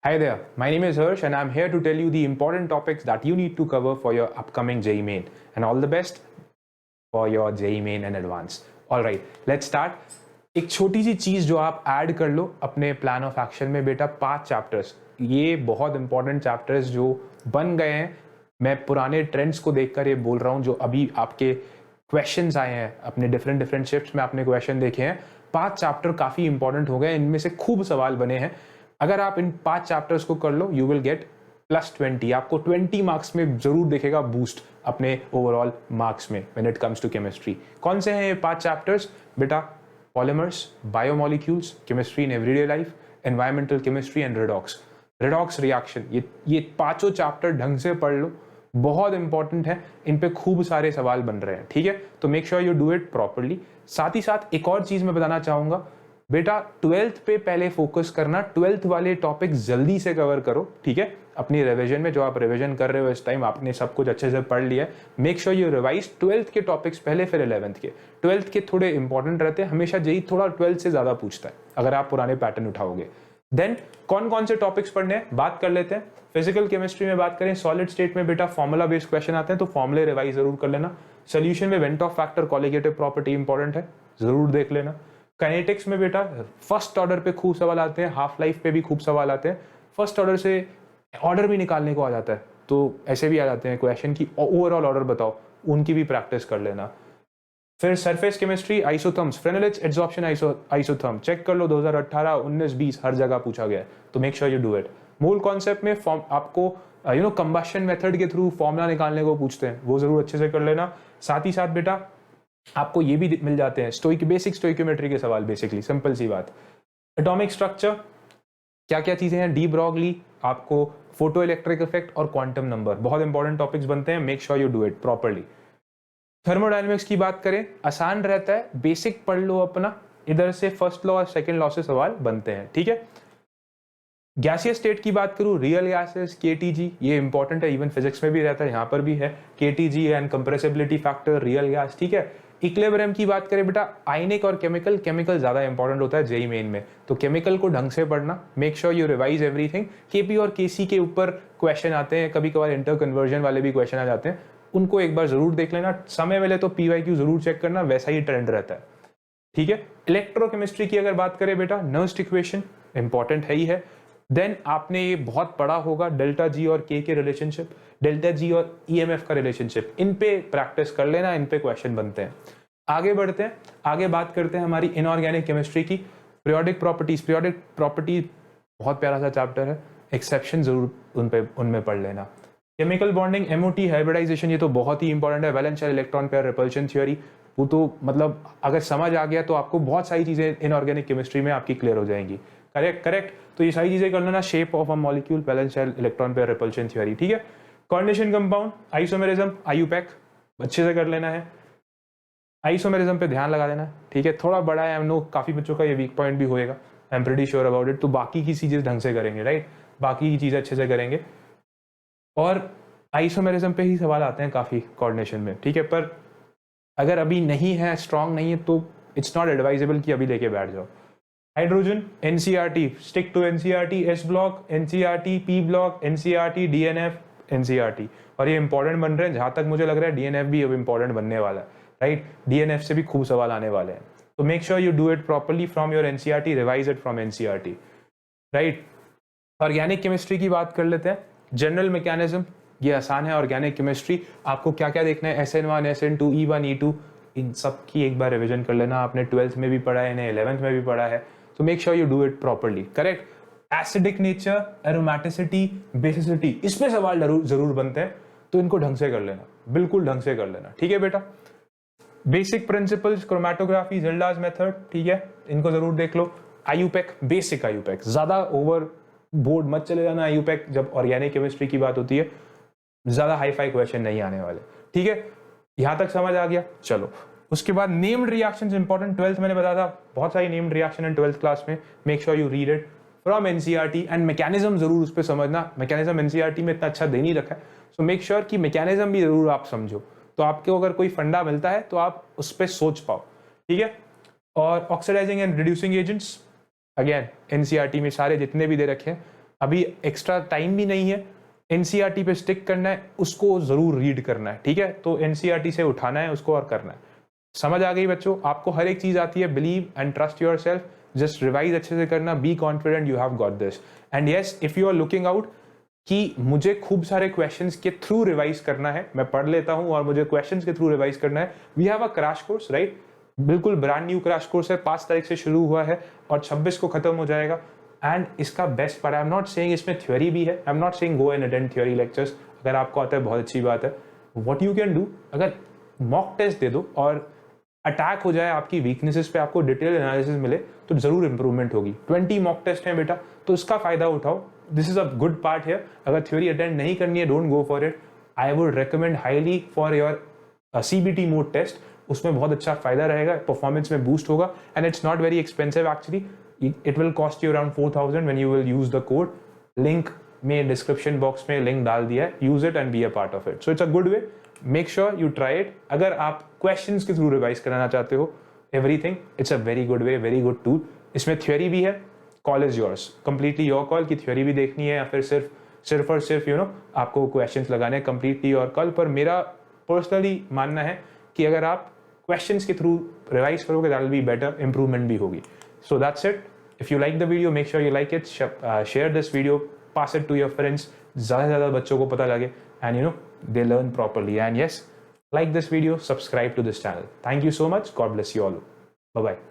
Hi there, my name is Harsh and I'm here to tell you the important topics that you need to cover for your upcoming JEE Main. And all the best for your JEE Main and Advance. Alright, let's start. एक छोटी सी चीज जो आप add कर लो अपने plan of action में बेटा, 5 chapters, ये बहुत इंपॉर्टेंट चैप्टर्स जो बन गए हैं। मैं पुराने ट्रेंड्स को देखकर ये बोल रहा हूँ, जो अभी आपके क्वेश्चंस आए हैं अपने डिफरेंट शिफ्ट्स में आपने क्वेश्चन देखे हैं। 5 चैप्टर काफी इंपॉर्टेंट हो गए, इनमें से खूब सवाल बने हैं। अगर आप इन 5 चैप्टर्स को कर लो, यू विल गेट +20। आपको 20 मार्क्स में जरूर दिखेगा बूस्ट अपने ओवरऑल मार्क्स में when it comes to chemistry. कौन से हैं ये 5 चैप्टर्स बेटा? Polymers, biomolecules, chemistry in everyday life, environmental chemistry and redox reaction. ये पांचों चैप्टर ढंग से पढ़ लो, बहुत इंपॉर्टेंट है। इन पे खूब सारे सवाल बन रहे हैं, ठीक है? तो make sure you do it properly. साथ ही साथ एक और चीज मैं बताना चाहूंगा बेटा, 12th पे पहले फोकस करना, 12th वाले टॉपिक जल्दी से कवर करो, ठीक है? अपनी रिवीजन में जो आप रिवीजन कर रहे हो इस टाइम, आपने सब कुछ अच्छे से पढ़ लिया है। Make sure you revise 12th के टॉपिक्स पहले, फिर 11th के। 12th के थोड़े इंपॉर्टेंट रहते हैं, हमेशा जेई थोड़ा 12th से ज्यादा पूछता है अगर आप पुराने पैटर्न उठाओगे। देन कौन कौन से टॉपिक्स पढ़ने हैं बात कर लेते हैं। फिजिकल केमिस्ट्री में बात करें, सॉलिड स्टेट में बेटा फॉर्मूला बेस्ड क्वेश्चन आते हैं, तो फॉर्मूले रिवाइज जरूर कर लेना। सोल्यूशन में went of factor, colligative property important है, जरूर देख लेना। काइनेटिक्स में बेटा फर्स्ट ऑर्डर पे खूब सवाल आते हैं, हाफ लाइफ पे भी खूब सवाल आते हैं। फर्स्ट ऑर्डर से ऑर्डर भी निकालने को आ जाता है, तो ऐसे भी आ जाते हैं क्वेश्चन की ओवरऑल ऑर्डर बताओ, उनकी भी प्रैक्टिस कर लेना। फिर surface chemistry, isotherms, Freundlich adsorption isotherm check कर लो, 2018, 19, 20 हर जगह पूछा गया है, तो make sure you do it. मूल कॉन्सेप्ट में आपको कंबशन मेथड के थ्रू फॉर्मूला निकालने को पूछते हैं, वो जरूर अच्छे से कर लेना। साथ ही साथ बेटा आपको ये भी मिल जाते हैं बेसिक स्टोइकोमेट्री के सवाल, बेसिकली सिंपल सी बात। एटॉमिक स्ट्रक्चर, क्या क्या चीजें हैं, डी ब्रॉगली, आपको फोटो इलेक्ट्रिक इफेक्ट और क्वांटम नंबर, बहुत इंपॉर्टेंट टॉपिक्स बनते हैं। Make sure you do it properly. Thermodynamics की बात करें, आसान रहता है, बेसिक पढ़ लो अपना, इधर से फर्स्ट लॉ और सेकंड लॉ से सवाल बनते हैं, ठीक है? गैसियस स्टेट की बात करूं, रियल गैसेस, केटीजी, ये इंपॉर्टेंट है, इवन फिजिक्स में भी रहता है, यहां पर भी है KTG and compressibility factor, real gas, ठीक है? इक्विलिब्रियम की बात करें बेटा, आयनिक और केमिकल ज्यादा इंपॉर्टेंट होता है जेई मेन में, तो केमिकल को ढंग से पढ़ना। Make sure you revise everything. KP और केसी के ऊपर क्वेश्चन आते हैं, कभी कभार इंटर कन्वर्जन वाले भी क्वेश्चन आ जाते हैं, उनको एक बार जरूर देख लेना। समय मिले तो पीवाईक्यू जरूर चेक करना, वैसा ही ट्रेंड रहता है, ठीक है? इलेक्ट्रोकेमिस्ट्री की अगर बात करें बेटा, नर्स्ट इक्वेशन इंपॉर्टेंट है ही है। देन आपने ये बहुत पढ़ा होगा, डेल्टा जी और के रिलेशनशिप, डेल्टा जी और ईएमएफ का रिलेशनशिप, इन पे प्रैक्टिस कर लेना, इन पे क्वेश्चन बनते हैं। आगे बढ़ते हैं, आगे बात करते हैं हमारी इनऑर्गेनिक केमिस्ट्री की। पीरियोडिक प्रॉपर्टी बहुत प्यारा सा चैप्टर है, एक्सेप्शन जरूर उनमें पढ़ लेना। केमिकल बॉन्डिंग, एमओटी, हाइब्रिडाइजेशन, ये तो बहुत ही इंपॉर्टेंट है। Valence shell, electron pair, repulsion theory, वो तो मतलब अगर समझ आ गया तो आपको बहुत सारी चीजें इनऑर्गेनिक केमिस्ट्री में आपकी क्लियर हो जाएंगी। करेक्ट, तो ये सारी चीजें कर लेना। Shape of a molecule, valence shell, electron pair, repulsion theory, ठीक है? कोऑर्डिनेशन कंपाउंड, आइसोमेरिज्म, आईयूपैक अच्छे से कर लेना है। आइसोमेरिज्म पे ध्यान लगा देना, ठीक है? थोड़ा बड़ा है, नो काफी बच्चों का ये वीक पॉइंट भी होएगा, I am pretty sure about it. तो बाकी की चीजें ढंग से करेंगे, राइट? बाकी की चीजें अच्छे से करेंगे, और आइसोमेरिज्म पे ही सवाल आते हैं काफी कोऑर्डिनेशन में, ठीक है? पर अगर अभी नहीं है, स्ट्रांग नहीं है, तो इट्स नॉट एडवाइजेबल कि अभी लेके बैठ जाओ। Hydrogen, NCERT, stick to NCERT, s block, NCERT, p block, NCERT, DNF, NCERT, और ये इंपॉर्टेंट बन रहे हैं। जहां तक मुझे लग रहा है डीएनएफ भी अब इंपॉर्टेंट बनने वाला है, राइट? डीएनएफ से भी खूब सवाल आने वाले हैं, तो make sure you do it properly from your NCERT, revise it from NCERT, right? Organic chemistry की बात कर लेते हैं। जनरल मैकेनिज्म, ये आसान है। ऑर्गेनिक केमिस्ट्री आपको क्या क्या देखना है, SN1, SN2, E1, E2, इन सब की एक बार रिवीजन कर लेना। आपने 12th में भी पढ़ा है, इन्हें 11th में भी पढ़ा है, तो make sure you do it properly, correct? Acidic nature, aromaticity, basicity, इस पे सवाल जरूर बनते हैं, तो इनको ढंग से कर लेना, बिल्कुल ढंग से कर लेना, ठीक है बेटा? बेसिक प्रिंसिपल्स, क्रोमेटोग्राफी, ज़ेल्डास मेथड, ठीक है? इनको जरूर देख लो। आईयूपैक, बेसिक आईयूपैक, ज्यादा ओवर बोर्ड मत चले जाना आईयूपैक, जब ऑर्गेनिक केमिस्ट्री की बात होती है ज्यादा हाई फाई क्वेश्चन नहीं आने वाले, ठीक है? यहां तक समझ आ गया, चलो। उसके बाद नेम्ड रिएक्शंस इंपॉर्टेंट, 12th मैंने बताया था, बहुत सारी named reaction in 12th class में। Make sure you read it from NCERT, and mechanism जरूर उस पर समझना। मैकेनिज्म एनसीईआरटी में इतना अच्छा दे नहीं रखा है, सो मेक श्योर कि मैकेनिज्म भी जरूर आप समझो, तो आपको अगर कोई फंडा मिलता है तो आप उस पर सोच पाओ, ठीक है? और oxidising and reducing agents, again NCERT में सारे जितने भी दे रखे हैं, अभी एक्स्ट्रा टाइम भी नहीं है, एनसीईआरटी पे स्टिक करना है, उसको जरूर रीड करना है, ठीक है। तो एनसीईआरटी से उठाना है उसको और करना है। समझ आ गई बच्चों, आपको हर एक चीज आती है, believe and trust yourself, just revise अच्छे से करना, be confident, you have got this. And yes, if you are looking out कि मुझे खूब सारे क्वेश्चंस के थ्रू रिवाइज करना है, मैं पढ़ लेता हूं और मुझे क्वेश्चंस के थ्रू रिवाइज करना है, we have a crash course, right. बिल्कुल ब्रांड न्यू क्रैश कोर्स है, 5 तारीख से शुरू हुआ है और 26 को खत्म हो जाएगा। एंड इसका best part, I am not saying इसमें थ्योरी भी है, I am not saying go and attend theory lectures, अगर आपको आता है बहुत अच्छी बात है। व्हाट यू कैन डू, अगर मॉक टेस्ट दे दो और अटैक हो जाए आपकी वीकनेसेस पे, आपको डिटेल एनालिसिस मिले, तो जरूर इंप्रूवमेंट होगी। 20 मॉक टेस्ट हैं बेटा, तो इसका फायदा उठाओ, this is a good part है। अगर थ्योरी अटेंड नहीं करनी है, don't go for it, I would recommend highly for your CBT mode test, उसमें बहुत अच्छा फायदा रहेगा, परफॉर्मेंस में बूस्ट होगा and it's not very expensive actually, it will cost you around 4000 when you will use the code, link में description box में link डाल दिया है, use it and be a part of it, so it's a good way, make sure you try it. अगर आप questions के through revise कराना चाहते हो everything, it's a very good way, very good tool. इसमें थ्योरी भी है, call is yours, completely your call की थ्योरी भी देखनी है या फिर सिर्फ और सिर्फ यू नो आपको क्वेश्चंस लगाने हैं, कंप्लीटली योर कॉल। पर मेरा पर्सनली मानना है कि अगर आप क्वेश्चंस के थ्रू रिवाइज करोगे that will be better, improvement भी होगी। So that's it, if you like the video make sure you like it, share this video, pass it to your friends, ज़्यादा से ज़्यादा बच्चों को पता लगे and you know they learn properly. And yes, like this video, subscribe to this channel. Thank you so much. God bless you all. Bye bye.